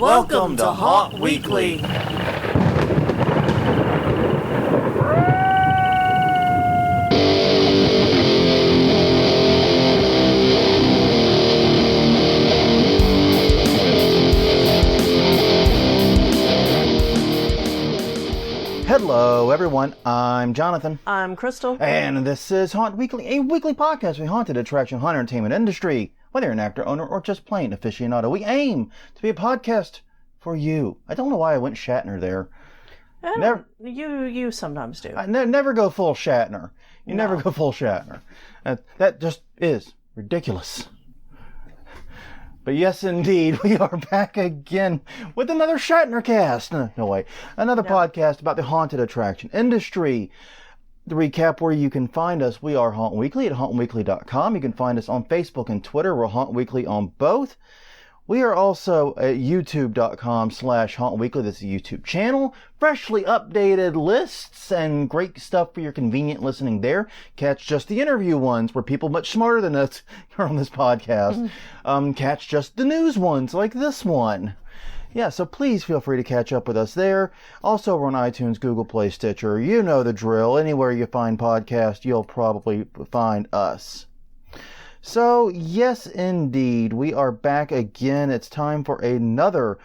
Welcome to Haunt Weekly. Hello, everyone. I'm Jonathan. I'm Crystal. And this is Haunt Weekly, a weekly podcast for the haunted attraction haunted entertainment industry. Whether you're an actor, owner, or just plain aficionado, we aim to be a podcast for you. I don't know why I went Shatner there. You sometimes do. I never go full Shatner. You never go full Shatner. That just is ridiculous. But yes, indeed, we are back again with another Shatner cast. No way. Another podcast about the haunted attraction industry. To recap where you can find us, we are Haunt Weekly at hauntweekly.com. You can find us on Facebook and Twitter. We're Haunt Weekly on both. We are also at youtube.com/hauntweekly. This is a YouTube channel. Freshly updated lists and great stuff for your convenient listening there. Catch just the interview ones where people much smarter than us are on this podcast. Catch just the news ones like this one. Yeah, so please feel free to catch up with us there. Also, we're on iTunes, Google Play, Stitcher. You know the drill. Anywhere you find podcasts, you'll probably find us. So, yes, indeed, we are back again. It's time for another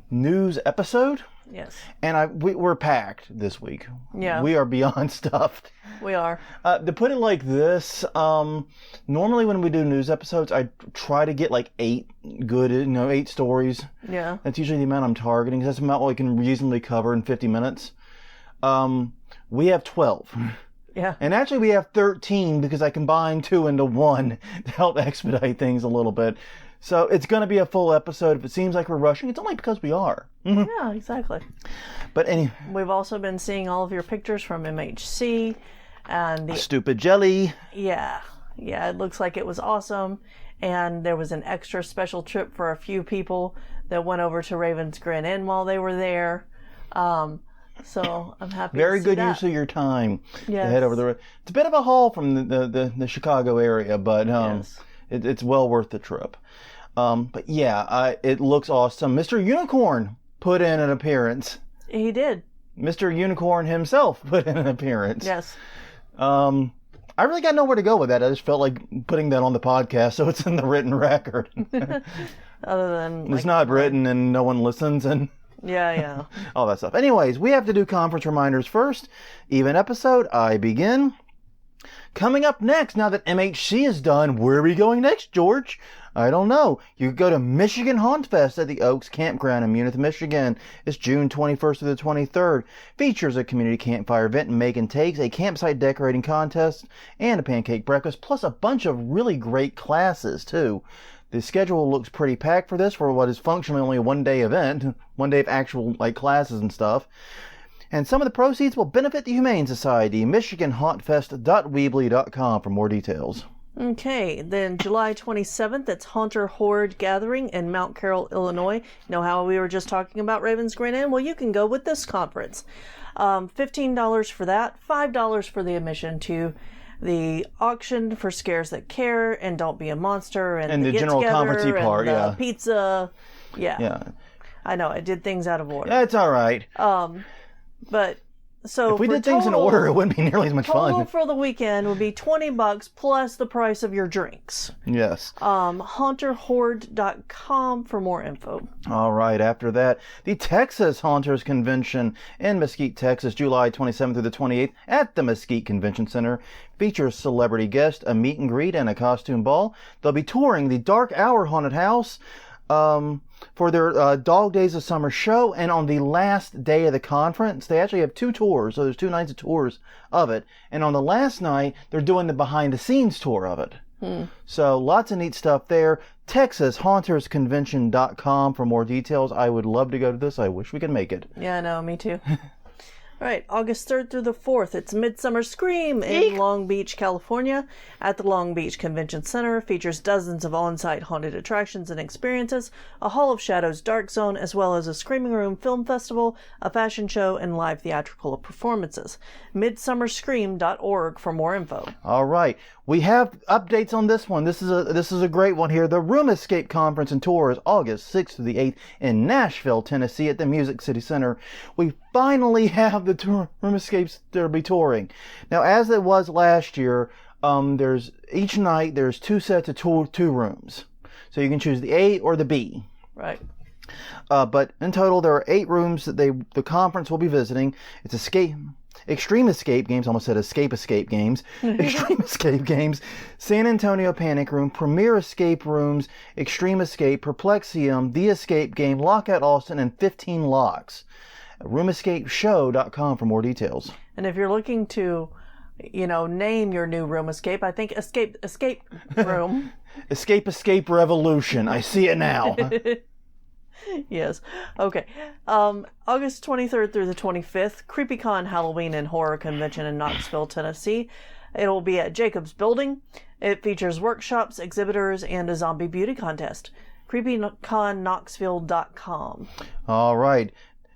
news episode. Yes. And we're packed this week. Yeah. We are beyond stuffed. We are. To put it like this, normally when we do news episodes, I try to get like 8 stories. Yeah. That's usually the amount I'm targeting, because that's the amount we can reasonably cover in 50 minutes. We have 12. Yeah. And actually we have 13 because I combined 2 into 1 to help expedite things a little bit. So it's going to be a full episode. If it seems like we're rushing, it's only because we are. Yeah, exactly. But anyway. We've also been seeing all of your pictures from MHC and the Stupid Jelly. Yeah. Yeah, it looks like it was awesome. And there was an extra special trip for a few people that went over to Raven's Grin Inn while they were there. So I'm happy Very to see good that. use of your time to Yes. head over there. It's a bit of a haul from the Chicago area, but Yes. it's well worth the trip. But yeah, it looks awesome. Mr. Unicorn put in an appearance. He did. Mr. Unicorn himself put in an appearance. Yes. I really got nowhere to go with that. I just felt like putting that on the podcast so it's in the written record. Other than It's not written and no one listens and Yeah. all that stuff. Anyways, we have to do conference reminders first. Even episode, I begin. Coming up next, now that MHC is done, where are we going next, George? I don't know. You could go to Michigan Haunt Fest at the Oaks Campground in Munith, Michigan. It's June 21st through the 23rd. Features a community campfire event and make and takes, a campsite decorating contest, and a pancake breakfast, plus a bunch of really great classes, too. The schedule looks pretty packed for this, for what is functionally only a one-day event. One day of actual classes and stuff. And some of the proceeds will benefit the Humane Society. MichiganHauntFest.weebly.com for more details. Okay, then July 27th, it's Haunter Horde Gathering in Mount Carroll, Illinois. You know how we were just talking about Raven's Grin Inn? Well, you can go with this conference. $15 for that, $5 for the admission to the auction for Scares That Care and Don't Be a Monster and the general conference-y part, and yeah. Pizza. Yeah. I know, I did things out of order. That's all right. But so if we did things in order, it wouldn't be nearly as much total fun. for the weekend would be $20 plus the price of your drinks. Yes. Haunterhorde.com for more info. All right. After that, the Texas Haunters Convention in Mesquite, Texas, July 27th through the 28th at the Mesquite Convention Center. Features celebrity guests, a meet and greet, and a costume ball. They'll be touring the Dark Hour Haunted House for their Dog Days of Summer show, and on the last day of the conference, they actually have 2 tours, so there's 2 nights of tours of it, and on the last night, they're doing the behind-the-scenes tour of it. So lots of neat stuff there. TexasHauntersConvention.com for more details. I would love to go to this. I wish we could make it. Yeah, I know, me too. All right, August 3rd through the 4th, it's Midsummer Scream in Long Beach, California, at the Long Beach Convention Center. Features dozens of on-site haunted attractions and experiences, a Hall of Shadows dark zone, as well as a Screaming Room film festival, a fashion show, and live theatrical performances. midsummerscream.org for more info. All right. We have updates on this one. This is a great one here. The Room Escape Conference and Tour is August 6th to the 8th in Nashville, Tennessee at the Music City Center. We finally have the Room Escapes that will be touring. Now, as it was last year, there's each night there's two sets of two rooms. So you can choose the A or the B. Right. But in total, there are 8 rooms that the conference will be visiting. It's Extreme Escape Games, almost said Escape Games, Extreme Escape Games, San Antonio Panic Room, Premier Escape Rooms, Extreme Escape, Perplexium, The Escape Game, Lockout Austin, and 15 Locks. RoomEscapeShow.com for more details. And if you're looking to, name your new room escape, I think Escape Room. Escape Revolution. I see it now. Yes. Okay. August 23rd through the 25th, CreepyCon Halloween and Horror Convention in Knoxville, Tennessee. It'll be at Jacobs Building. It features workshops, exhibitors, and a zombie beauty contest. CreepyConKnoxville.com. All right.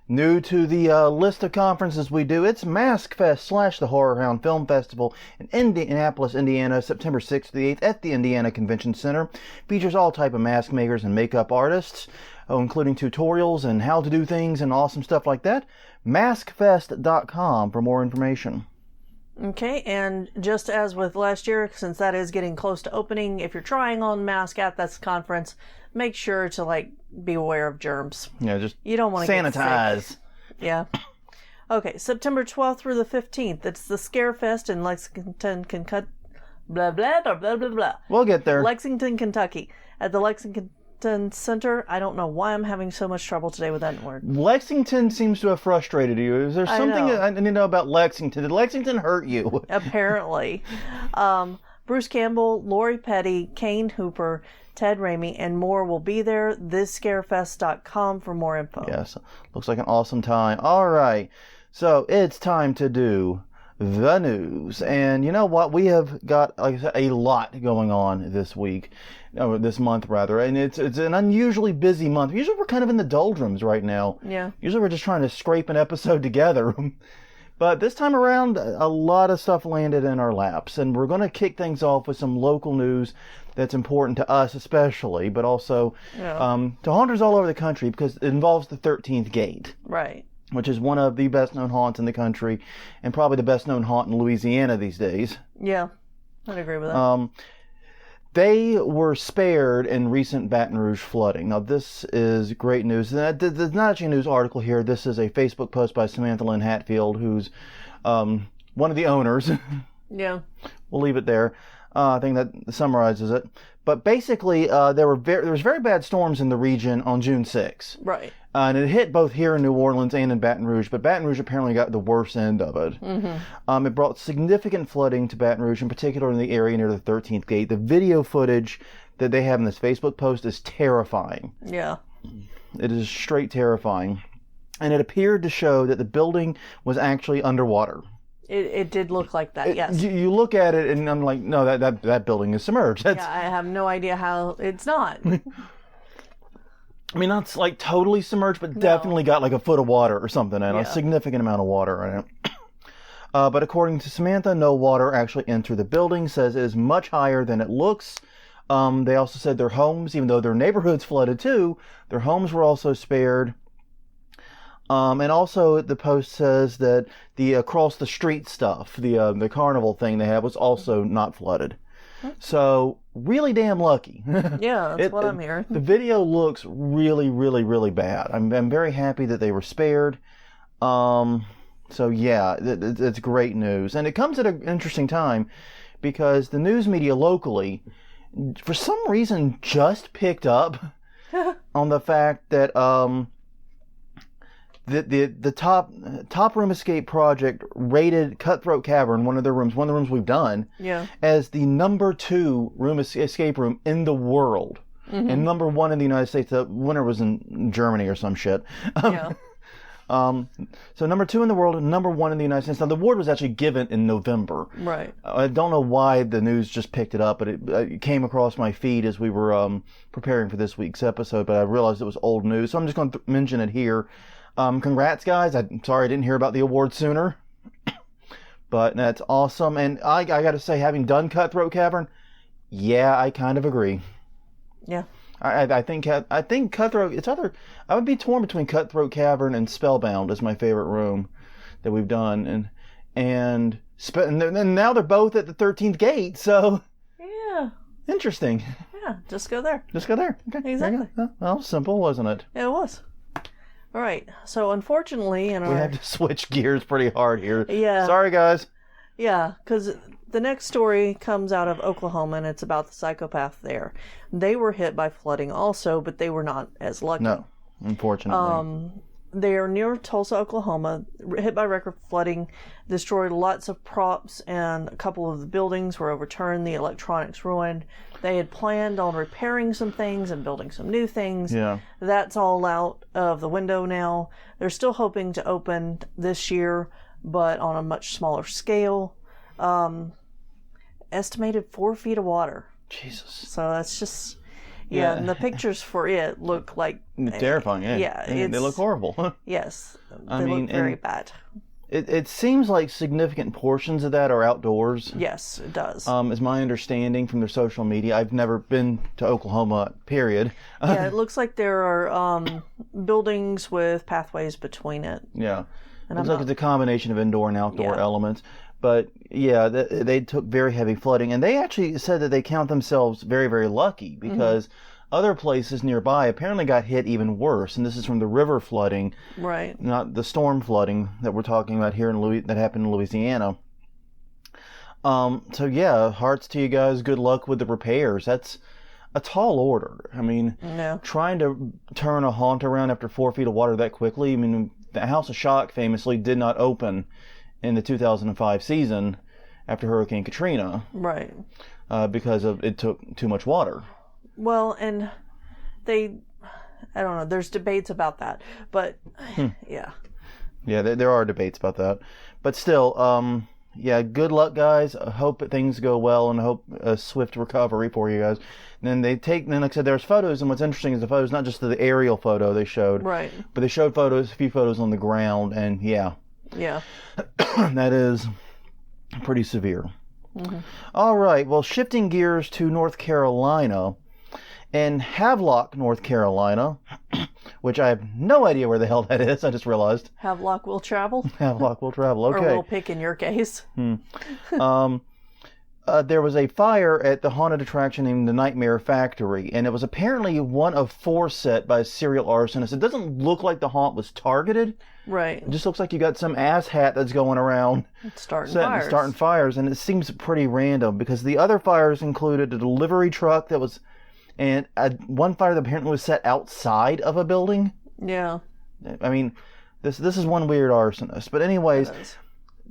New to the list of conferences we do, it's MaskFest / the Horror Hound Film Festival in Indianapolis, Indiana, September 6th to the 8th at the Indiana Convention Center. Features all type of mask makers and makeup artists, including tutorials and how to do things and awesome stuff like that. MaskFest.com for more information. Okay, and just as with last year, since that is getting close to opening, if you're trying on mask at this conference, make sure to be aware of germs. Yeah, just you don't want to sanitize. Yeah. Okay, September 12th through the 15th, it's the ScareFest in Lexington, Kentucky. Blah blah blah blah blah blah. We'll get there. Lexington, Kentucky, at the Lexington Center. I don't know why I'm having so much trouble today with that word. Lexington seems to have frustrated you. Is there something I need to know about Lexington? Did Lexington hurt you? Apparently. Bruce Campbell, Lori Petty, Kane Hooper, Ted Ramey, and more will be there. ThisScareFest.com for more info. Yes. Looks like an awesome time. All right. So it's time to do the news. And you know what? We have got, like I said, a lot going on this week. This month, rather. And it's an unusually busy month. Usually we're kind of in the doldrums right now. Yeah. Usually we're just trying to scrape an episode together. But this time around, a lot of stuff landed in our laps. And we're going to kick things off with some local news that's important to us especially, but also to haunters all over the country because it involves the 13th Gate. Right. Which is one of the best-known haunts in the country and probably the best-known haunt in Louisiana these days. Yeah, I'd agree with that. They were spared in recent Baton Rouge flooding. Now, this is great news. There's not actually a news article here. This is a Facebook post by Samantha Lynn Hatfield, who's one of the owners. Yeah. We'll leave it there. I think that summarizes it. But basically, there was very bad storms in the region on June 6th. Right. And it hit both here in New Orleans and in Baton Rouge, but Baton Rouge apparently got the worst end of it. Mm-hmm. It brought significant flooding to Baton Rouge, in particular in the area near the 13th Gate. The video footage that they have in this Facebook post is terrifying. Yeah. It is straight terrifying. And it appeared to show that the building was actually underwater. It did look like that, yes. You look at it and I'm like, no, that building is submerged. Yeah, I have no idea how it's not. I mean, not like totally submerged, but definitely got like a foot of water or something in it, a significant amount of water in it. But according to Samantha, no water actually entered the building, says it is much higher than it looks. They also said their homes, even though their neighborhoods flooded too, their homes were also spared. And also the post says that the across the street stuff, the carnival thing they had was also not flooded. So really damn lucky. Yeah, that's what I'm hearing. The video looks really, really, really bad. I'm very happy that they were spared. So yeah, it's great news. And it comes at an interesting time because the news media locally, for some reason, just picked up on the fact that the top room escape project rated Cutthroat Cavern, one of the rooms we've done, as the number 2 room escape room in the world, and number 1 in the United States. The winner was in Germany or some shit. So number 2 in the world, number 1 in the United States. Now, the award was actually given in November. Right. I don't know why the news just picked it up, but it came across my feed as we were preparing for this week's episode, but I realized it was old news, so I'm just going to mention it here. Congrats, guys. I'm sorry I didn't hear about the award sooner, but that's awesome. And I got to say, having done Cutthroat Cavern, yeah, I kind of agree. Yeah. I think Cutthroat. I would be torn between Cutthroat Cavern and Spellbound as my favorite room that we've done, and now they're both at the 13th gate. So yeah, interesting. Yeah, just go there. Just go there. Okay, exactly. Well, simple, wasn't it? It was. All right. So unfortunately, we have to switch gears pretty hard here. Yeah. Sorry, guys. Yeah, because the next story comes out of Oklahoma, and it's about the psychopath there. They were hit by flooding also, but they were not as lucky. No, unfortunately. They are near Tulsa, Oklahoma, hit by record flooding, destroyed lots of props, and a couple of the buildings were overturned, the electronics ruined. They had planned on repairing some things and building some new things. Yeah. That's all out of the window now. They're still hoping to open this year, but on a much smaller scale. Estimated 4 feet of water. Jesus. So that's just, yeah. And the pictures for it look like terrifying. Yeah, yeah, they look horrible. Yes, they look very bad. It seems like significant portions of that are outdoors. Yes, it does. Is my understanding from their social media. I've never been to Oklahoma, period. Yeah, it looks like there are buildings with pathways between it. Yeah. And looks like it's a combination of indoor and outdoor elements. But yeah, they took very heavy flooding, and they actually said that they count themselves very, very lucky because other places nearby apparently got hit even worse. And this is from the river flooding, right? Not the storm flooding that we're talking about here that happened in Louisiana. So yeah, hearts to you guys. Good luck with the repairs. That's a tall order. I mean, trying to turn a haunt around after 4 feet of water that quickly. I mean, the House of Shock famously did not open in the 2005 season after Hurricane Katrina. Right. Because it took too much water. Well, and I don't know, there's debates about that, but yeah. Yeah, there are debates about that. But still, yeah, good luck, guys. I hope things go well and I hope a swift recovery for you guys. And then like I said, there's photos, and what's interesting is the photos, not just the aerial photo they showed, right? But they showed a few photos on the ground, and yeah. Yeah. That is pretty severe. All right, well, shifting gears to North Carolina. In Havelock, North Carolina, which I have no idea where the hell that is, I just realized. Havelock will travel? Havelock will travel, okay. Or will pick in your case. There was a fire at the haunted attraction named the Nightmare Factory, and it was apparently one of 4 set by a serial arsonist. It doesn't look like the haunt was targeted. Right. It just looks like you got some asshat that's going around starting fires, and it seems pretty random because the other fires included a delivery truck that was, and one fire that apparently was set outside of a building. Yeah. I mean, this is one weird arsonist. But anyways,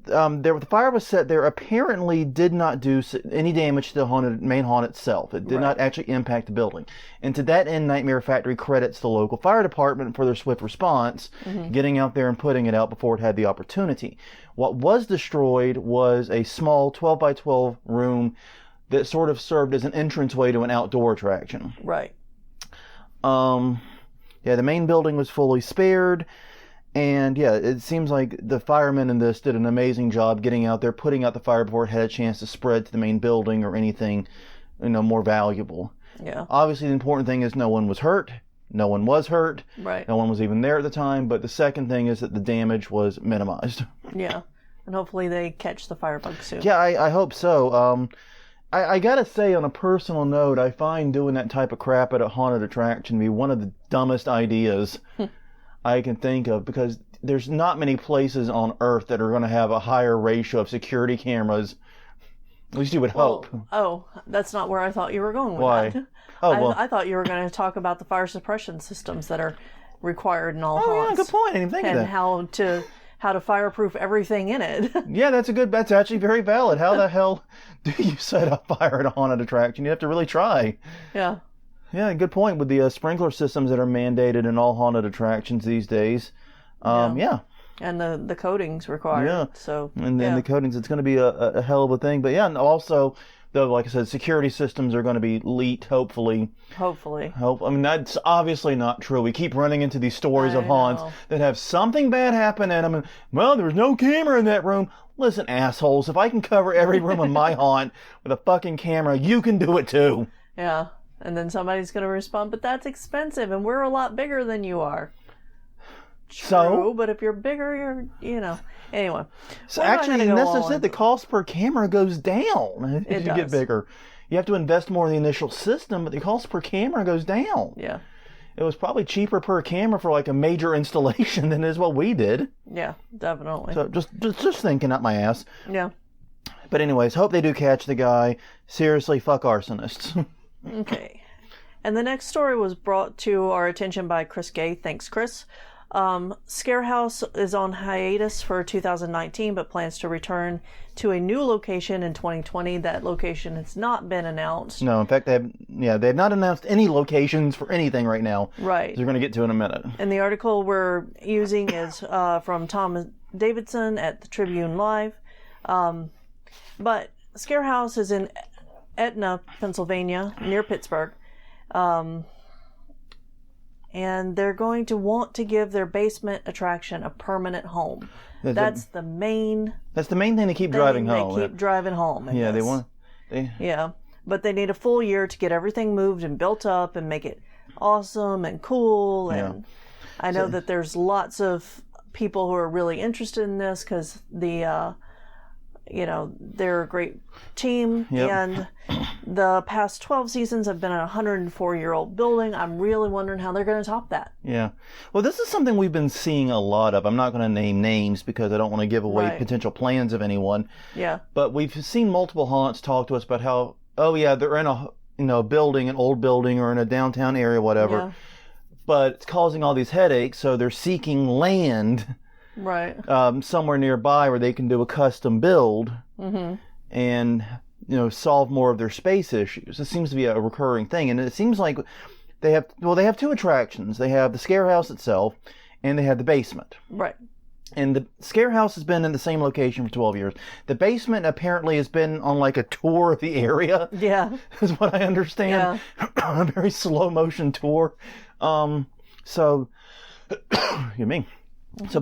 the fire was set there, apparently did not do any damage to the main haunt itself. It did not actually impact the building. And to that end, Nightmare Factory credits the local fire department for their swift response, getting out there and putting it out before it had the opportunity. What was destroyed was a small 12 by 12 room that sort of served as an entranceway to an outdoor attraction. Right. Yeah, the main building was fully spared. And yeah, it seems like the firemen in this did an amazing job getting out there, putting out the fire before it had a chance to spread to the main building or anything, more valuable. Yeah. Obviously, the important thing is no one was hurt. No one was hurt. Right. No one was even there at the time. But the second thing is that the damage was minimized. Yeah. And hopefully they catch the firebug soon. Yeah, I hope so. I gotta say, on a personal note, I find doing that type of crap at a haunted attraction to be one of the dumbest ideas I can think of, because there's not many places on Earth that are going to have a higher ratio of security cameras. At least you would hope. Oh, that's not where I thought you were going with Why? that. I thought you were going to talk about the fire suppression systems that are required in all haunts. Yeah, good point. I didn't think of that. And how to fireproof everything in it. Yeah, that's actually very valid. How the hell do you set up fire at a haunted attraction? You have to really try. Yeah. Yeah, good point with the sprinkler systems that are mandated in all haunted attractions these days. Yeah. And the coating's required. Yeah. So, And then the coatings, it's going to be a hell of a thing. But yeah, and also, though, like I said, security systems are going to be leaked, hopefully. I mean, that's obviously not true. We keep running into these stories of haunts that have something bad happen in them. And, well, there was no camera in that room. Listen, assholes, if I can cover every room in my haunt with a fucking camera, you can do it too. Yeah. And then somebody's going to respond, but that's expensive and we're a lot bigger than you are. True, but if you're bigger, Anyway. So actually, and that's just it. The cost per camera goes down as you get bigger. You have to invest more in the initial system, but the cost per camera goes down. Yeah. It was probably cheaper per camera for like a major installation than is what we did. Yeah, definitely. So just thinking up my ass. Yeah. But anyways, hope they do catch the guy. Seriously, fuck arsonists. Okay. And the next story was brought to our attention by Chris Gay. Thanks, Chris. ScareHouse is on hiatus for 2019, but plans to return to a new location in 2020. That location has not been announced. No, in fact, they have not announced any locations for anything right now. Right. They're going to get to in a minute. And the article we're using is from Tom Davidson at the Tribune Live. But ScareHouse is in Etna, Pennsylvania, near Pittsburgh. And they're going to want to give their basement attraction a permanent home. That's the main thing they keep driving home. They keep driving home. Yeah, Yeah, but they need a full year to get everything moved and built up and make it awesome and cool. And I know that there's lots of people who are really interested in this because they're a great team. Yep. And the past 12 seasons have been a 104-year-old building. I'm really wondering how they're going to top that. Yeah. Well, this is something we've been seeing a lot of. I'm not going to name names because I don't want to give away potential plans of anyone. Yeah. But we've seen multiple haunts talk to us about how, they're in a building, an old building, or in a downtown area, whatever. Yeah. But it's causing all these headaches, so they're seeking land. Right. Somewhere nearby where they can do a custom build and, solve more of their space issues. It seems to be a recurring thing. And it seems like they have two attractions. They have the ScareHouse itself and they have the basement. Right. And the ScareHouse has been in the same location for 12 years. The basement apparently has been on like a tour of the area. Yeah. Is what I understand. Yeah. A very slow motion tour. So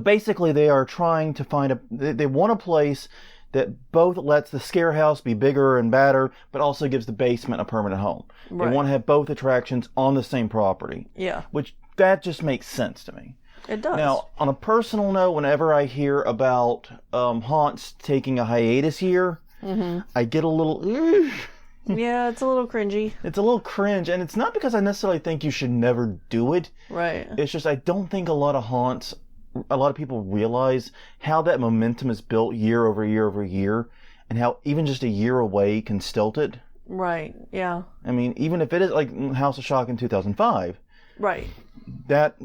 basically they are trying to find they want a place that both lets the ScareHouse be bigger and badder, but also gives the basement a permanent home. Right. They want to have both attractions on the same property. Yeah. Which, that just makes sense to me. It does. Now, on a personal note, whenever I hear about haunts taking a hiatus year, I get a little... Yeah, it's a little cringy. It's a little cringe, and it's not because I necessarily think you should never do it. Right. It's just I don't think a lot of people realize how that momentum is built year over year over year, and how even just a year away can stilt it. Right, yeah. I mean, even if it is like House of Shock in 2005. Right. That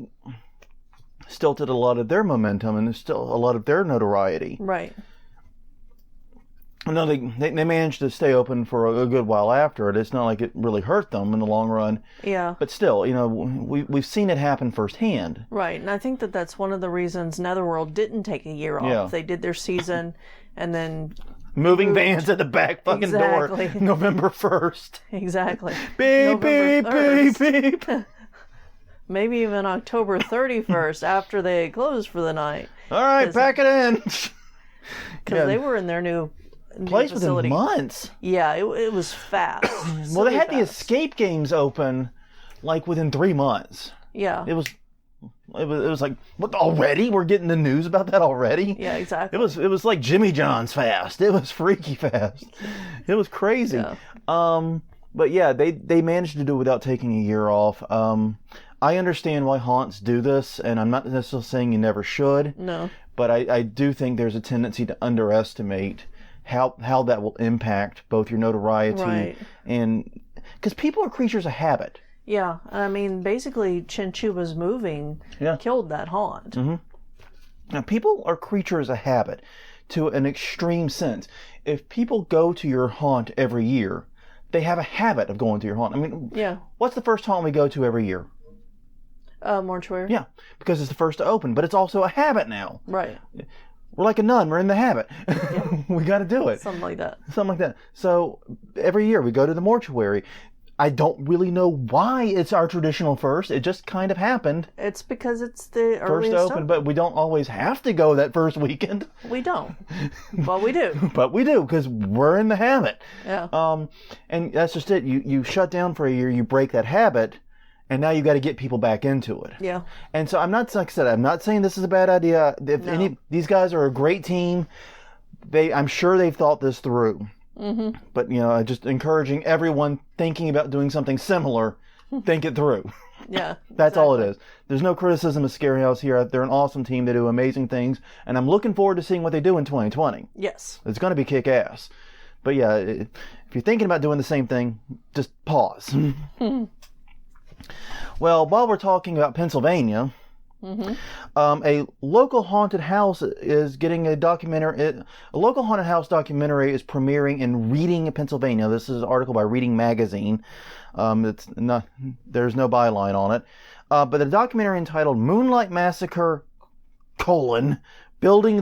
stilted a lot of their momentum and still a lot of their notoriety. Right. No, they managed to stay open for a good while after it. It's not like it really hurt them in the long run. Yeah. But still, we've seen it happen firsthand. Right, and I think that's one of the reasons Netherworld didn't take a year off. Yeah. They did their season and then... Moving vans at the back fucking door. November 1st. Exactly. Beep, beep, beep, beep. Maybe even October 31st after they closed for the night. All right, pack it in. Because they were in their new place facility. Within months. Yeah, it was fast. Well, they had the escape games open like within 3 months. Yeah. It was like, what, already? We're getting the news about that already? Yeah, exactly. It was like Jimmy John's fast. It was freaky fast. It was crazy. Yeah. But yeah, they managed to do it without taking a year off. I understand why haunts do this, and I'm not necessarily saying you never should. No. But I do think there's a tendency to underestimate how that will impact both your notoriety and... Because people are creatures of habit. Yeah, I mean, basically, Chinchuba's moving killed that haunt. Mm-hmm. Now, people are creatures of habit to an extreme sense. If people go to your haunt every year, they have a habit of going to your haunt. I mean, what's the first haunt we go to every year? Mortuary. Yeah, because it's the first to open, but it's also a habit now. Right. We're like a nun. We're in the habit. Yeah. We got to do it. Something like that. Something like that. So every year we go to the mortuary. I don't really know why it's our traditional first. It just kind of happened. It's because it's the First earliest open, but we don't always have to go that first weekend. We don't. But we do. But we do, because we're in the habit. Yeah. And that's just it. You shut down for a year, you break that habit, and now you got to get people back into it. Yeah. And so I'm not, like I said, I'm not saying this is a bad idea. These guys are a great team. I'm sure they've thought this through. Mm-hmm. But, just encouraging everyone thinking about doing something similar, think it through. Yeah. That's all it is. There's no criticism of ScareHouse here. They're an awesome team. They do amazing things. And I'm looking forward to seeing what they do in 2020. Yes. It's going to be kick-ass. But yeah, if you're thinking about doing the same thing, just pause. Well, while we're talking about Pennsylvania... Mm-hmm. A local haunted house is getting a documentary. A local haunted house documentary is premiering in Reading, Pennsylvania. This is an article by Reading Magazine. It's not. There's no byline on it. But the documentary entitled "Moonlight Massacre: Building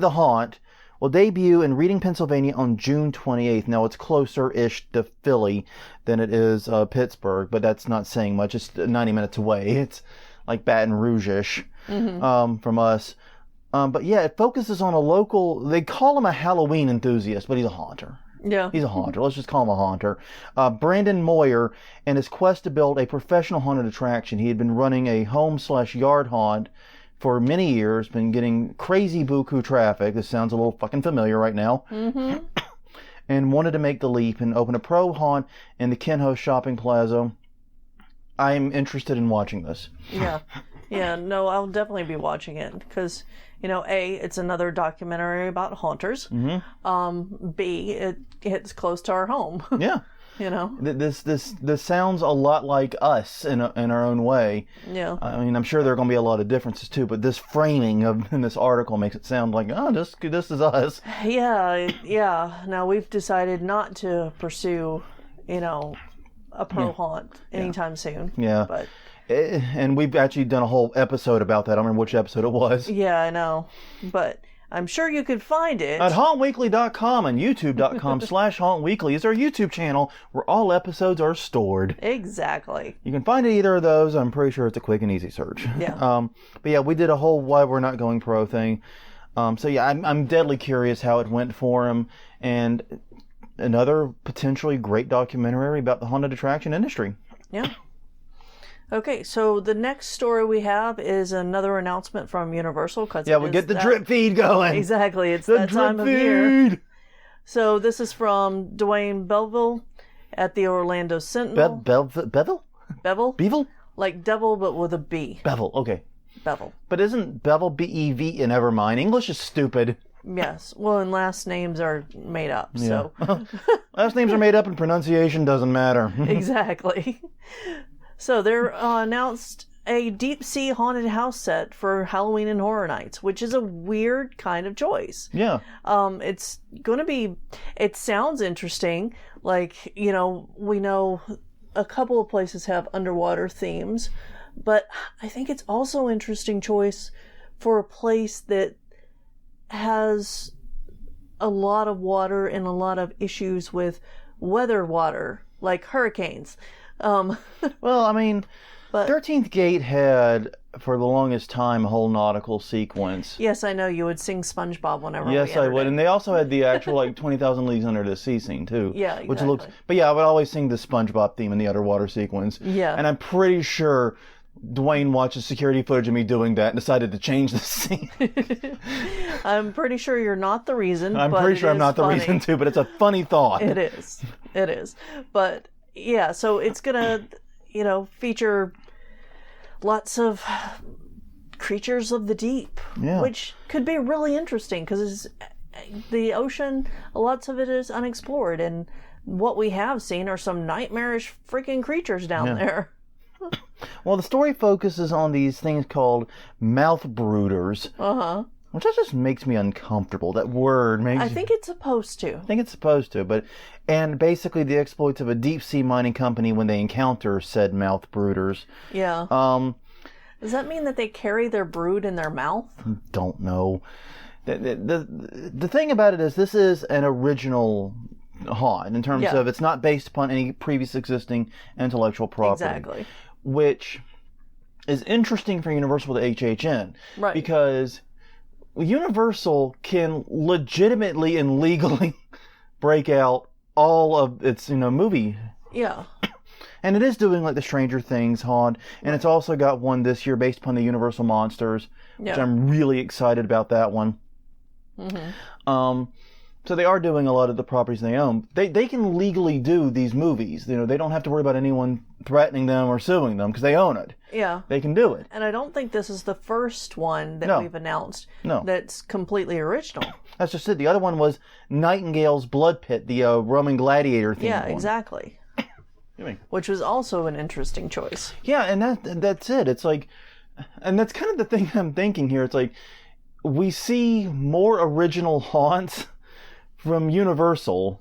the Haunt" will debut in Reading, Pennsylvania on June 28th. Now, it's closer-ish to Philly than it is Pittsburgh, but that's not saying much. It's 90 minutes away. It's like Baton Rouge-ish. Mm-hmm. From us. But yeah, it focuses on a local, they call him a Halloween enthusiast, but he's a haunter. Yeah. He's a haunter. Let's just call him a haunter. Brandon Moyer, in his quest to build a professional haunted attraction, he had been running a home/yard haunt for many years, been getting crazy buku traffic. This sounds a little fucking familiar right now. Mm-hmm. And wanted to make the leap and open a pro haunt in the Kenho Shopping Plaza. I'm interested in watching this. Yeah. Yeah, no, I'll definitely be watching it because, it's another documentary about haunters. Mm-hmm. B, it hits close to our home. Yeah. This sounds a lot like us in our own way. Yeah. I mean, I'm sure there are going to be a lot of differences too, but this framing in this article makes it sound like, this is us. Yeah, yeah. Now we've decided not to pursue, a pro haunt anytime soon. Yeah. But. And we've actually done a whole episode about that. I don't remember which episode it was. Yeah, I know. But I'm sure you could find it. At hauntweekly.com and youtube.com/hauntweekly is our YouTube channel where all episodes are stored. Exactly. You can find either of those. I'm pretty sure it's a quick and easy search. Yeah. But yeah, we did a whole why we're not going pro thing. So yeah, I'm deadly curious how it went for him. And another potentially great documentary about the haunted attraction industry. Yeah. Okay, so the next story we have is another announcement from Universal. Yeah, we get the drip feed going. Exactly, it's that time of year. So this is from Dwayne Belleville at the Orlando Sentinel. Bevel? Bevel? Like devil, but with a B. Bevel, okay. Bevel. But isn't Bevel B-E-V? Never mind. English is stupid. Yes. Well, and last names are made up, so. Last names are made up and pronunciation doesn't matter. Exactly. So they're announced a deep-sea haunted house set for Halloween and Horror Nights, which is a weird kind of choice. Yeah. It's going to be, it sounds interesting. Like, we know a couple of places have underwater themes, but I think it's also an interesting choice for a place that has a lot of water and a lot of issues with weather water, like hurricanes. Well, I mean, 13th Gate had, for the longest time, a whole nautical sequence. Yes, I know. You would sing SpongeBob whenever we Yes, I would. it. And they also had the actual, 20,000 Leagues Under the Sea scene, too. Yeah, exactly. Which looks... But yeah, I would always sing the SpongeBob theme in the underwater sequence. Yeah. And I'm pretty sure Dwayne watches security footage of me doing that and decided to change the scene. I'm pretty sure you're not the reason. I'm pretty sure I'm not the reason, too, but it's a funny thought. It is. It is. But... yeah, so it's gonna, feature lots of creatures of the deep, which could be really interesting because the ocean, lots of it is unexplored, and what we have seen are some nightmarish freaking creatures down there. Well, the story focuses on these things called mouth brooders. Uh-huh. Which just makes me uncomfortable. That word makes I think it's supposed to. I think it's supposed to, and basically the exploits of a deep sea mining company when they encounter said mouth brooders. Yeah. Does that mean that they carry their brood in their mouth? Don't know. The thing about it is this is an original haunt in terms of it's not based upon any previous existing intellectual property. Exactly. Which is interesting for Universal with HHN. Right. Because Universal can legitimately and legally break out all of its, movie. Yeah. And it is doing like the Stranger Things haunt, and it's also got one this year based upon the Universal Monsters, which I'm really excited about that one. Mm-hmm. So they are doing a lot of the properties they own. They can legally do these movies. They don't have to worry about anyone threatening them or suing them because they own it. Yeah. They can do it. And I don't think this is the first one that we've announced that's completely original. That's just it. The other one was Nightingale's Blood Pit, the Roman gladiator theme. Yeah, exactly. Which was also an interesting choice. Yeah, and that's it. It's like, and that's kind of the thing I'm thinking here. It's like, we see more original haunts from Universal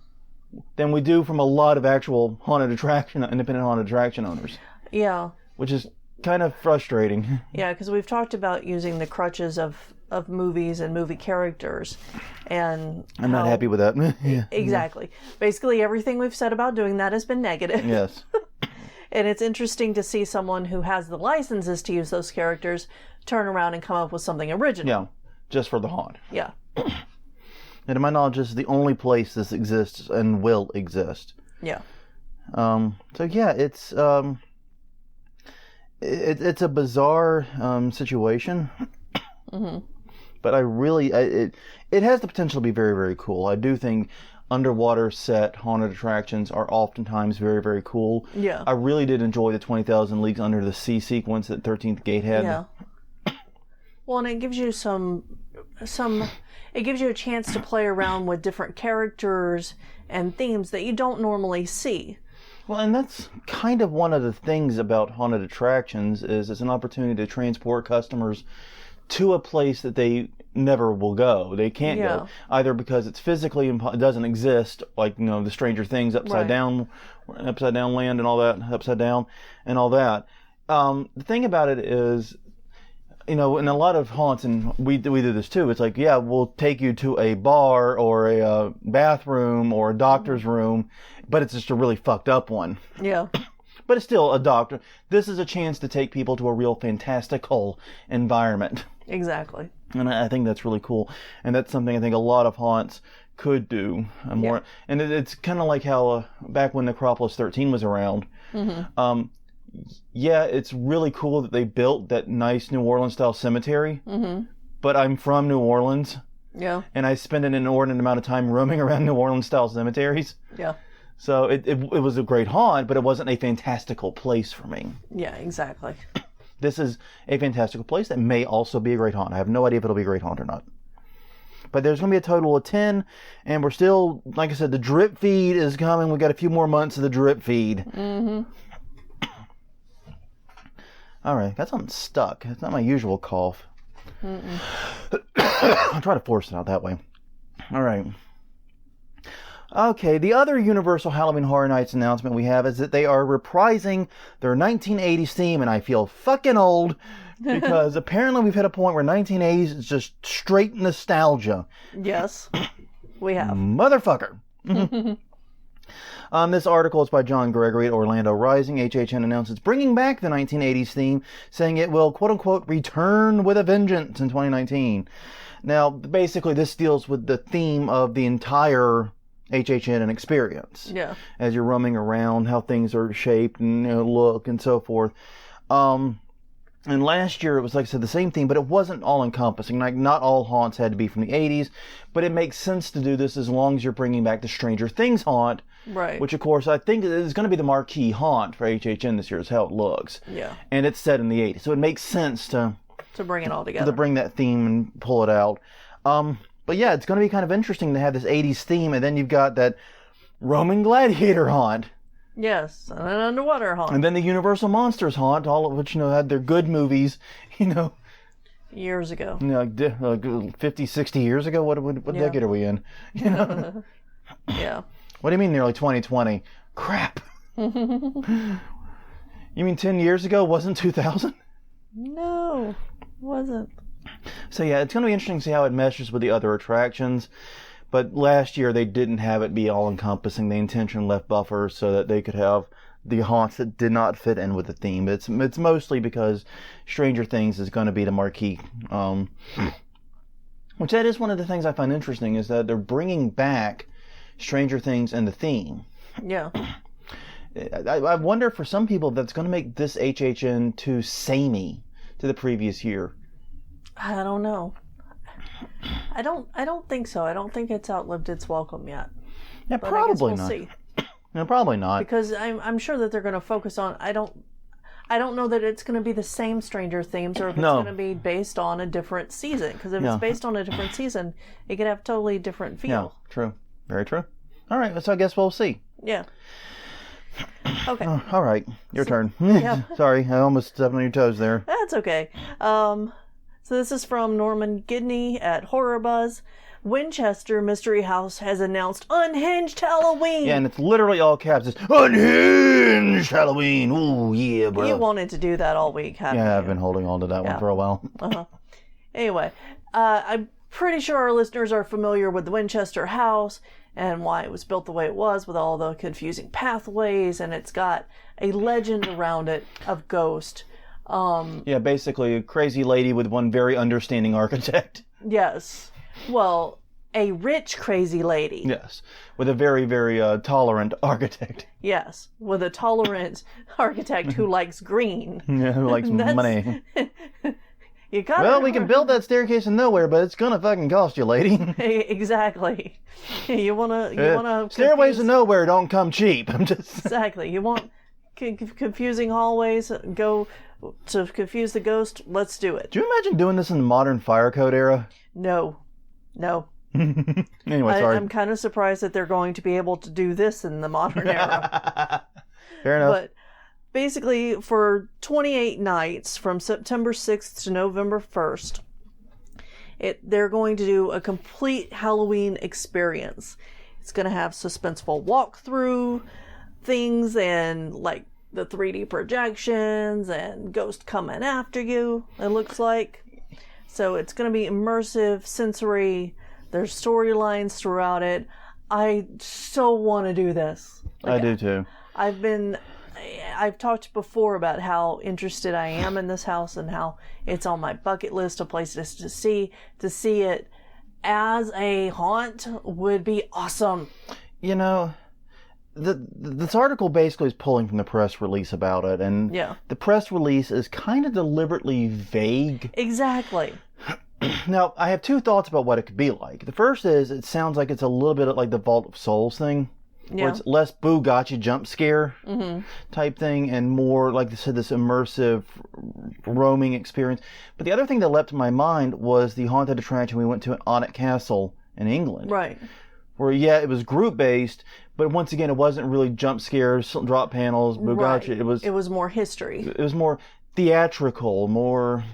than we do from a lot of actual independent haunted attraction owners. Yeah. Which is kind of frustrating. Yeah, because we've talked about using the crutches of movies and movie characters, and I'm not happy with that. Yeah. Exactly. Basically, everything we've said about doing that has been negative. Yes. And it's interesting to see someone who has the licenses to use those characters turn around and come up with something original. Yeah, just for the haunt. Yeah. And to my knowledge, this is the only place this exists and will exist. Yeah. So yeah, it's a bizarre situation. Mm-hmm. But I really, it has the potential to be very, very cool. I do think underwater set haunted attractions are oftentimes very, very cool. Yeah. I really did enjoy the 20,000 Leagues Under the Sea sequence that 13th Gate had. Yeah. Well, and it gives you it gives you a chance to play around with different characters and themes that you don't normally see. Well, and that's kind of one of the things about haunted attractions is it's an opportunity to transport customers to a place that they never will go. They can't go either because it's physically it doesn't exist, like the Stranger Things upside down land and all that, upside down and all that. The thing about it is, in a lot of haunts, and we do this too. It's like, we'll take you to a bar or a bathroom or a doctor's room, but it's just a really fucked up one. Yeah. But it's still a doctor. This is a chance to take people to a real fantastical environment. Exactly. And I think that's really cool. And that's something I think a lot of haunts could do. And it's kind of like how back when Necropolis 13 was around. Mm-hmm. It's really cool that they built that nice New Orleans-style cemetery. Mm-hmm. But I'm from New Orleans. Yeah. And I spend an inordinate amount of time roaming around New Orleans-style cemeteries. Yeah. So it was a great haunt, but it wasn't a fantastical place for me. Yeah, exactly. This is a fantastical place that may also be a great haunt. I have no idea if it'll be a great haunt or not. But there's going to be a total of 10, and we're still, like I said, the drip feed is coming. We've got a few more months of the drip feed. Mm-hmm. All right, got something stuck. It's not my usual cough. I'll try to force it out that way. All right. Okay, the other Universal Halloween Horror Nights announcement we have is that they are reprising their 1980s theme, and I feel fucking old because apparently we've hit a point where 1980s is just straight nostalgia. Yes, we have. Motherfucker. This article is by John Gregory at Orlando Rising. HHN announces bringing back the 1980s theme, saying it will, quote-unquote, return with a vengeance in 2019. Now, basically, this deals with the theme of the entire HHN and experience. Yeah. As you're roaming around, how things are shaped and look and so forth. And last year it was, like I said, the same theme, but it wasn't all encompassing. Like, not all haunts had to be from the 80s, but it makes sense to do this as long as you're bringing back the Stranger Things haunt. Right. Which, of course, I think is going to be the marquee haunt for HHN this year, is how it looks. Yeah. And it's set in the 80s, so it makes sense to bring it all together. To bring that theme and pull it out. But yeah, it's going to be kind of interesting to have this 80s theme, and then you've got that Roman gladiator haunt. Yes, and an underwater haunt. And then the Universal Monsters haunt, all of which, had their good movies, years ago. Like 50, 60 years ago? What decade are we in? Yeah. What do you mean nearly 2020? Crap. You mean 10 years ago wasn't 2000? No, wasn't. So yeah, it's going to be interesting to see how it meshes with the other attractions. But last year they didn't have it be all-encompassing. They intentionally left buffers so that they could have the haunts that did not fit in with the theme. It's mostly because Stranger Things is going to be the marquee. Which that is one of the things I find interesting, is that they're bringing back Stranger Things and the theme. Yeah. I wonder for some people if that's going to make this HHN too samey to the previous year. I don't know. I don't think so. I don't think it's outlived its welcome yet. Yeah, But probably I guess not. we'll see. No, probably not. Because I'm sure that they're going to focus on. I don't know that it's going to be the same Stranger Themes, or if it's going to be based on a different season. Because if it's based on a different season, it could have totally different feel. Yeah, true. Very true. All right, so I guess we'll see. Yeah. Okay. All right, your turn. Yeah. Sorry, I almost stepped on your toes there. That's okay. So this is from Norman Gidney at Horror Buzz. Winchester Mystery House has announced Unhinged Halloween. Yeah, and it's literally all caps. It's Unhinged Halloween. Ooh, yeah, bro. You wanted to do that all week, haven't you? Yeah, I've been holding on to that one for a while. Anyway, I'm pretty sure our listeners are familiar with the Winchester House and why it was built the way it was, with all the confusing pathways, and it's got a legend around it of ghost. Yeah, basically a crazy lady with one very understanding architect. Yes. Well, a rich crazy lady. Yes, with a very, very tolerant architect. Yes, with a tolerant architect who likes green. Yeah, who likes money. You got Well, we can build that staircase in nowhere, but it's gonna fucking cost you, lady. Exactly. You wanna stairways to nowhere don't come cheap. I'm just exactly. You want confusing hallways? Go to confuse the ghost. Let's do it. Do you imagine doing this in the modern fire code era? No. Anyway, sorry. I'm kind of surprised that they're going to be able to do this in the modern era. Fair enough. But basically, for 28 nights from September 6th to November 1st, they're going to do a complete Halloween experience. It's going to have suspenseful walkthrough things and like the 3D projections and ghost coming after you, it looks like. So it's going to be immersive, sensory. There's storylines throughout it. I so want to do this. I do too. I've talked before about how interested I am in this house and how it's on my bucket list of places to see. To see it as a haunt would be awesome. You know, this article basically is pulling from the press release about it, and the press release is kind of deliberately vague. Exactly. Now, I have two thoughts about what it could be like. The first is, it sounds like it's a little bit like the Vault of Souls thing, where it's less boo gotcha jump scare type thing, and more, like they said, this immersive roaming experience. But the other thing that leapt to my mind was the haunted attraction we went to at Onnet Castle in England. Right. Where, it was group-based, but once again, it wasn't really jump scares, drop panels, boo gotcha. It was more history. It was more theatrical, more...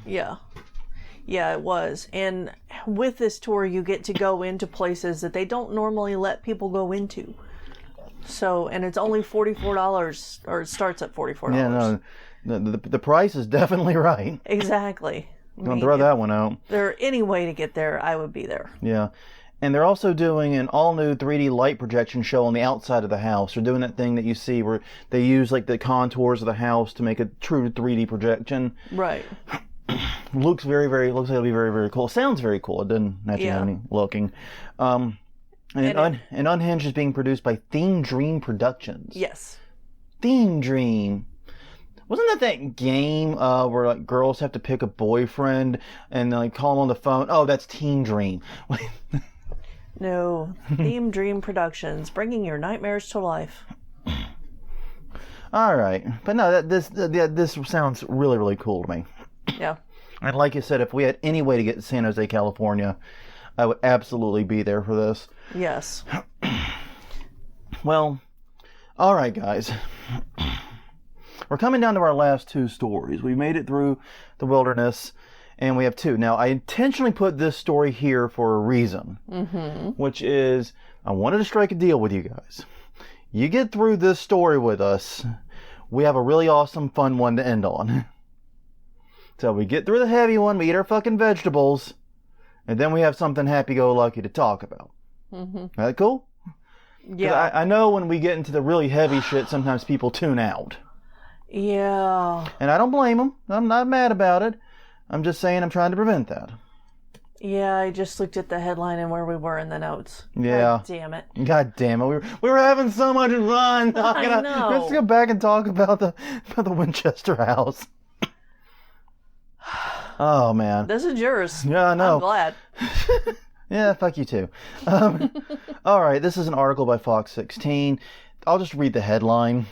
Yeah, it was. And with this tour, you get to go into places that they don't normally let people go into. So, and it's only $44, or it starts at $44. Yeah, no, the price is definitely right. Exactly. Don't throw that one out. If there any way to get there, I would be there. Yeah. And they're also doing an all-new 3D light projection show on the outside of the house. They're doing that thing that you see where they use like the contours of the house to make a true 3D projection. Right. Looks looks like it'll be very, very cool. Sounds very cool. It doesn't actually have any looking. And Unhinged is being produced by Theme Dream Productions. Yes. Theme Dream. Wasn't that game where like girls have to pick a boyfriend and like call him on the phone? Oh, that's Teen Dream. No. Theme Dream Productions, bringing your nightmares to life. All right, but no, this sounds really, really cool to me. Yeah. And like you said, if we had any way to get to San Jose, California, I would absolutely be there for this. Yes. Well, all right, guys. We're coming down to our last two stories. We made it through the wilderness, and we have two. Now, I intentionally put this story here for a reason, which is I wanted to strike a deal with you guys. You get through this story with us, we have a really awesome, fun one to end on. till we get through the heavy one, we eat our fucking vegetables, and then we have something happy-go-lucky to talk about. Mm-hmm. That cool? Yeah. I know when we get into the really heavy shit, sometimes people tune out. Yeah. And I don't blame them. I'm not mad about it. I'm just saying I'm trying to prevent that. Yeah, I just looked at the headline and where we were in the notes. Yeah. God damn it. God damn it. We were having so much fun. I know. Let's go back and talk about the Winchester house. Oh, man. This is yours. Yeah, I know. I'm glad. Yeah, fuck you too. All right, this is an article by Fox 16. I'll just read the headline.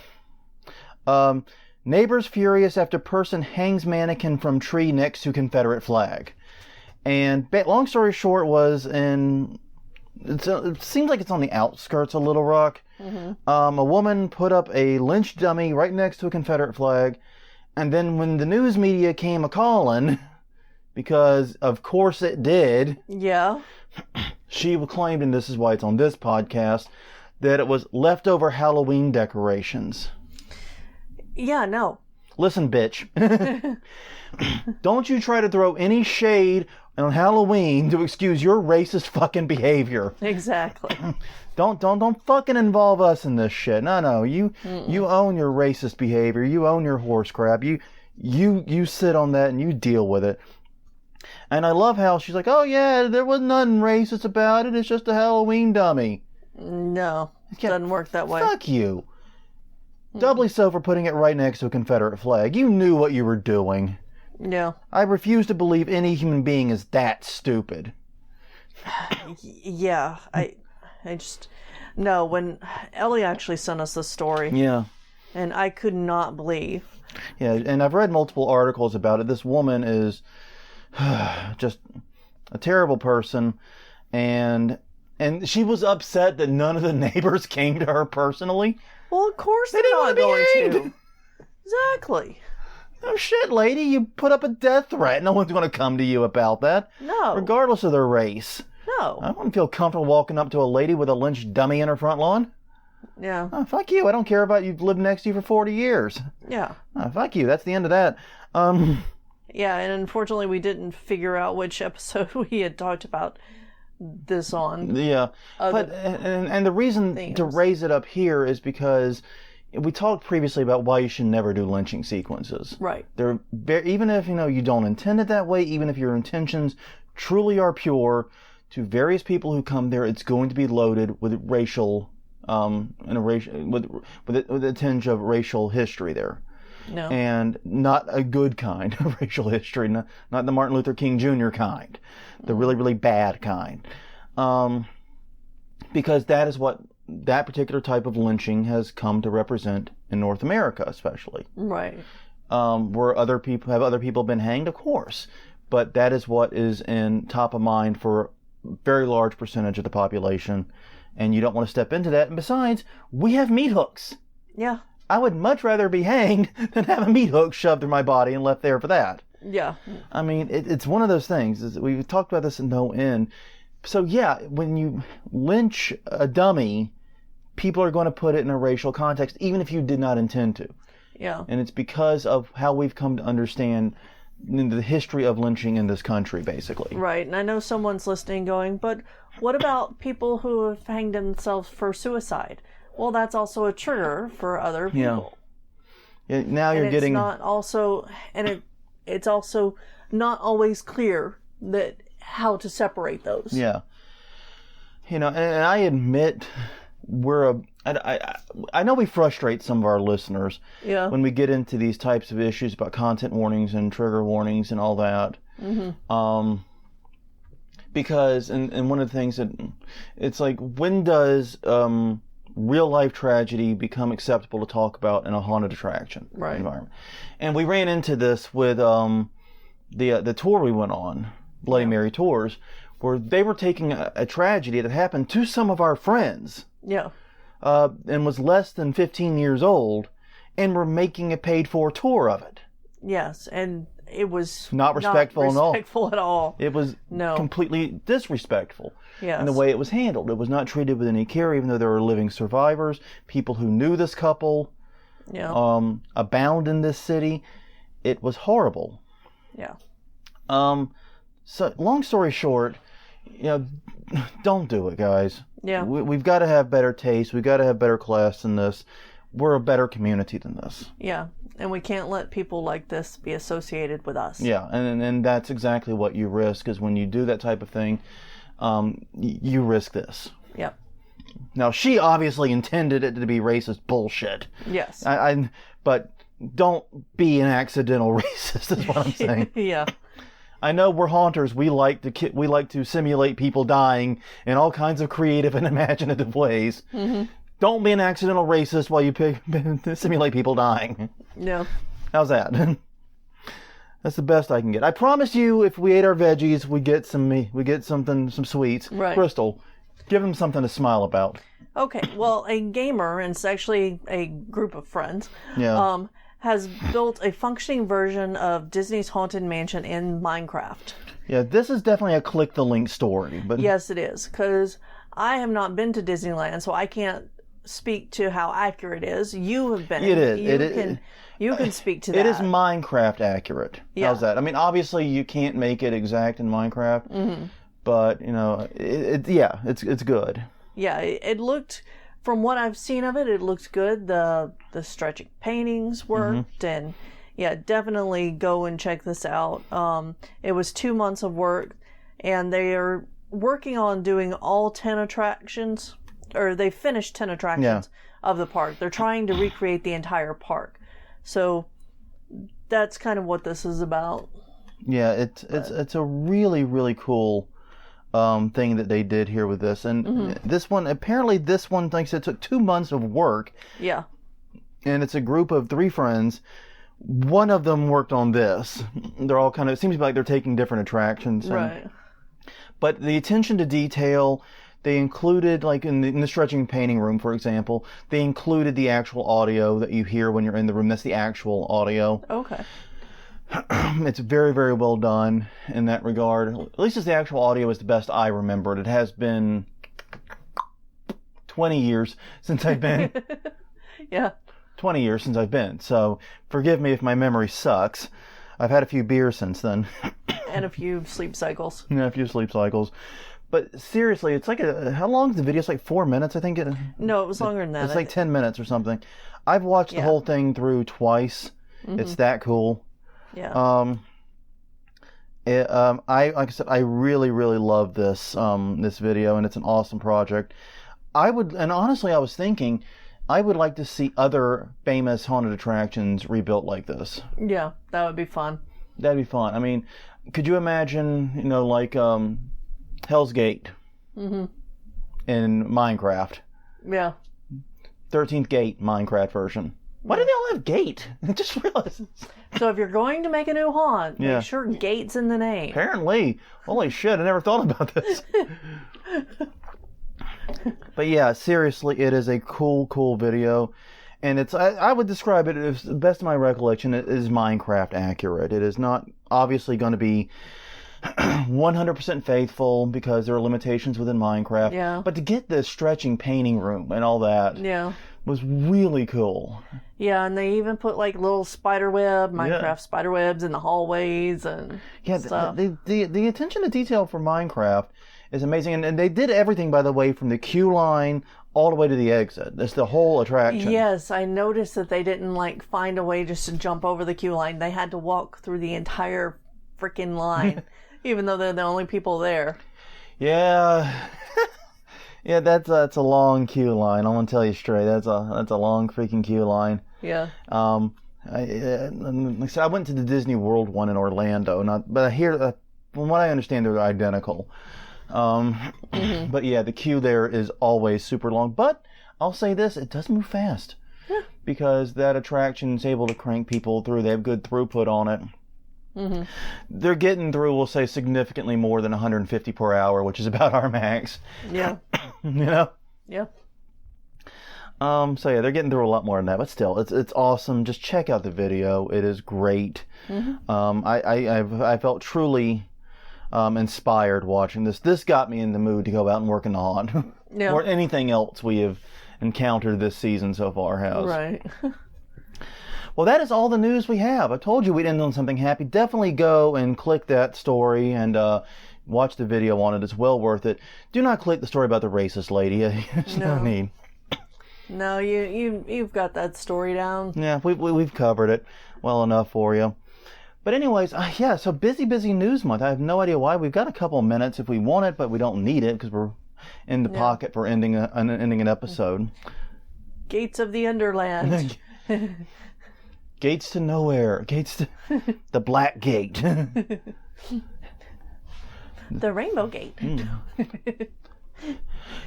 Neighbors furious after person hangs mannequin from tree next to Confederate flag. And long story short it seems like it's on the outskirts of Little Rock. Mm-hmm. A woman put up a lynch dummy right next to a Confederate flag. And then when the news media came a-calling, because of course it did. Yeah. She claimed, and this is why it's on this podcast, that it was leftover Halloween decorations. Yeah, no. Listen, bitch. Don't you try to throw any shade on Halloween to excuse your racist fucking behavior. Exactly. Don't fucking involve us in this shit. No. You own your racist behavior. You own your horse crap. You sit on that and you deal with it. And I love how she's like, oh yeah, there was nothing racist about it. It's just a Halloween dummy. No, it doesn't work that way. Fuck you. Doubly so for putting it right next to a Confederate flag. You knew what you were doing. Yeah. I refuse to believe any human being is that stupid. Yeah, I just... No, when Ellie actually sent us the story. Yeah. And I could not believe. Yeah, and I've read multiple articles about it. This woman is just a terrible person, and she was upset that none of the neighbors came to her personally. Well, of course they they're didn't not going to. Exactly. Oh shit, lady, you put up a death threat. No one's going to come to you about that. No. Regardless of their race. No. I wouldn't feel comfortable walking up to a lady with a lynch dummy in her front lawn. Yeah. Oh, fuck you. I don't care about you've lived next to you for 40 years. Yeah. Oh, fuck you. That's the end of that. Yeah, and unfortunately we didn't figure out which episode we had talked about this on. Yeah. But and the reason to raise it up here is because we talked previously about why you should never do lynching sequences. Right. Even if you don't intend it that way, even if your intentions truly are pure, to various people who come there, it's going to be loaded with racial, with a tinge of racial history there. No. And not a good kind of racial history, not the Martin Luther King Jr. kind, the really, really bad kind. Because that is what that particular type of lynching has come to represent in North America, especially. Right. Where other people been hanged, of course, but that is what is in top of mind for a very large percentage of the population, and you don't want to step into that. And besides, we have meat hooks. Yeah. I would much rather be hanged than have a meat hook shoved through my body and left there for that. Yeah. I mean, it's one of those things. We've talked about this in no end. So yeah, when you lynch a dummy, people are going to put it in a racial context, even if you did not intend to. Yeah. And it's because of how we've come to understand the history of lynching in this country, basically. Right. And I know someone's listening going, but what about people who have hanged themselves for suicide? Well, that's also a trigger for other people. Yeah. Now you're getting... It's also not always clear that how to separate those. Yeah. And I admit I know we frustrate some of our listeners when we get into these types of issues about content warnings and trigger warnings and all that. Mm-hmm. Because, and one of the things that, it's like, when does real life tragedy become acceptable to talk about in a haunted attraction environment? And we ran into this with the tour we went on, Bloody Mary Tours, where they were taking a tragedy that happened to some of our friends. Yeah. And was less than 15 years old, and were making a paid-for tour of it. Yes, and it was not respectful at all. It was completely disrespectful. Yes. In the way it was handled. It was not treated with any care, even though there were living survivors, people who knew this couple, abound in this city. It was horrible. Yeah. So long story short, don't do it, guys. Yeah. We've got to have better taste. We've got to have better class than this. We're a better community than this. Yeah. And we can't let people like this be associated with us. Yeah, and that's exactly what you risk, is when you do that type of thing, you risk this. Yep. Now, she obviously intended it to be racist bullshit. Yes. But don't be an accidental racist, is what I'm saying. Yeah. I know we're haunters. We like to simulate people dying in all kinds of creative and imaginative ways. Mm-hmm. Don't be an accidental racist while you simulate people dying. No. How's that? That's the best I can get. I promise you, if we ate our veggies, we get some sweets. Right. Crystal, give them something to smile about. Okay. Well, a gamer, and it's actually a group of friends. Yeah. Has built a functioning version of Disney's Haunted Mansion in Minecraft. Yeah, this is definitely a click the link story. But yes, it is, because I have not been to Disneyland, so I can't speak to how accurate it is. You have been. It is. You can speak to that. It is Minecraft accurate. Yeah. How's that? I mean, obviously you can't make it exact in Minecraft, mm-hmm. but it's good. Yeah, it looked. From what I've seen of it, it looked good. The stretching paintings worked, mm-hmm. and yeah, definitely go and check this out. It was 2 months of work, and they are working on doing all 10 attractions, or they finished 10 attractions of the park. They're trying to recreate the entire park. So that's kind of what this is about. Yeah, it's a really, really cool thing that they did here with this, and mm-hmm. this one thinks it took 2 months of work. Yeah, and it's a group of 3 friends. One of them worked on this. They're all it seems like they're taking different attractions, right? But the attention to detail, they included, like in the stretching painting room, for example, they included the actual audio that you hear when you're in the room. That's the actual audio. Okay. It's very, very well done in that regard. At least as the actual audio is the best I remembered. It has been 20 years since I've been. Yeah. 20 years since I've been. So forgive me if my memory sucks. I've had a few beers since then. And a few sleep cycles. Yeah, a few sleep cycles. But seriously, it's like how long is the video? It's like 4 minutes, I think. No, it was longer than that. It's like 10 minutes or something. I've watched the whole thing through twice. Mm-hmm. It's that cool. Yeah. Like I said, I really, really love this video, and it's an awesome project. Honestly, I was thinking, I would like to see other famous haunted attractions rebuilt like this. Yeah, that would be fun. That'd be fun. I mean, could you imagine, like Hell's Gate mm-hmm. in Minecraft? Yeah. 13th Gate Minecraft version. Why do they all have Gate? I just realized. So if you're going to make a new haunt, make sure Gate's in the name. Apparently. Holy shit, I never thought about this. But yeah, seriously, it is a cool video. And I would describe it as, the best of my recollection, it is Minecraft accurate. It is not obviously going to be 100% faithful because there are limitations within Minecraft. Yeah. But to get the stretching painting room and all that was really cool. Yeah, and they even put like little Minecraft spider webs in the hallways and stuff. The attention to detail for Minecraft is amazing. And they did everything, by the way, from the queue line all the way to the exit. That's the whole attraction. Yes, I noticed that they didn't find a way just to jump over the queue line. They had to walk through the entire freaking line, even though they're the only people there. Yeah. Yeah, that's a long queue line. I'm gonna tell you straight. That's a long freaking queue line. Yeah. Like I said, I went to the Disney World one in Orlando, but I hear, from what I understand, they're identical. Mm-hmm. But yeah, the queue there is always super long. But I'll say this: it does move fast because that attraction is able to crank people through. They have good throughput on it. Mm-hmm. They're getting through, we'll say, significantly more than 150 per hour, which is about our max. Yeah. Yeah. So yeah, they're getting through a lot more than that, but still, it's awesome. Just check out the video; it is great. Mm-hmm. I felt truly inspired watching this. This got me in the mood to go out and work in the haunt, or anything else we have encountered this season so far has. Right. Well, that is all the news we have. I told you we'd end on something happy. Definitely go and click that story and watch the video on it. It's well worth it. Do not click the story about the racist lady. There's no need. No, you've got that story down. Yeah, we've covered it well enough for you. But anyways, yeah, so busy news month. I have no idea why. We've got a couple of minutes if we want it, but we don't need it because we're in the pocket for ending an episode. Gates of the Underland. Gates to nowhere. Gates to the Black Gate. The Rainbow Gate.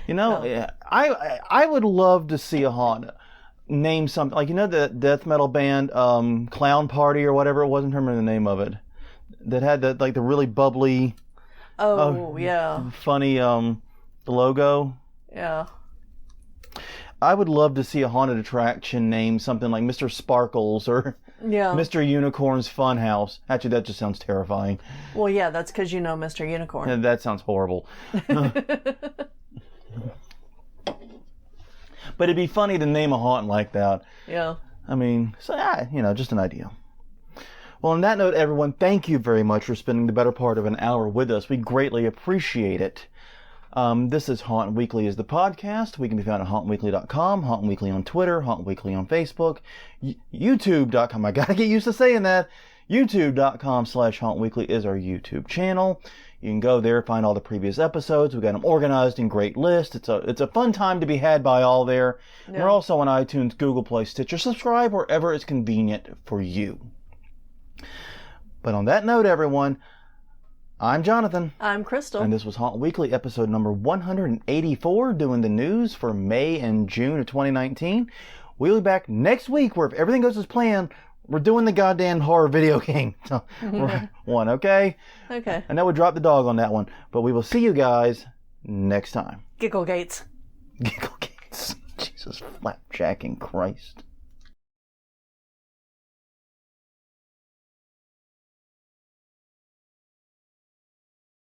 You know, I would love to see a haunt name something like, you know, the death metal band Clown Party or whatever it was. I don't remember the name of it. That had the really bubbly. Yeah. Funny the logo. Yeah. I would love to see a haunted attraction named something like Mr. Sparkles or Mr. Unicorn's Funhouse. Actually, that just sounds terrifying. Well, yeah, that's because you know Mr. Unicorn. And that sounds horrible. But it'd be funny to name a haunt like that. Yeah. I mean, so just an idea. Well, on that note, everyone, thank you very much for spending the better part of an hour with us. We greatly appreciate it. This is Haunt Weekly is the podcast. We can be found at hauntweekly.com, Haunt Weekly on Twitter, Haunt Weekly on Facebook, YouTube.com. I gotta get used to saying that. YouTube.com/Haunt Weekly is our YouTube channel. You can go there, find all the previous episodes. We've got them organized in great lists. It's a fun time to be had by all there. Yeah. We're also on iTunes, Google Play, Stitcher. Subscribe wherever it's convenient for you. But on that note, everyone, I'm Jonathan. I'm Crystal. And this was Haunt Weekly, episode number 184, doing the news for May and June of 2019. We'll be back next week where if everything goes as planned, we're doing the goddamn horror video game. So, one, okay? Okay. I know we dropped the dog on that one, but we will see you guys next time. Giggle Gates. Giggle Gates. Jesus, flapjacking Christ.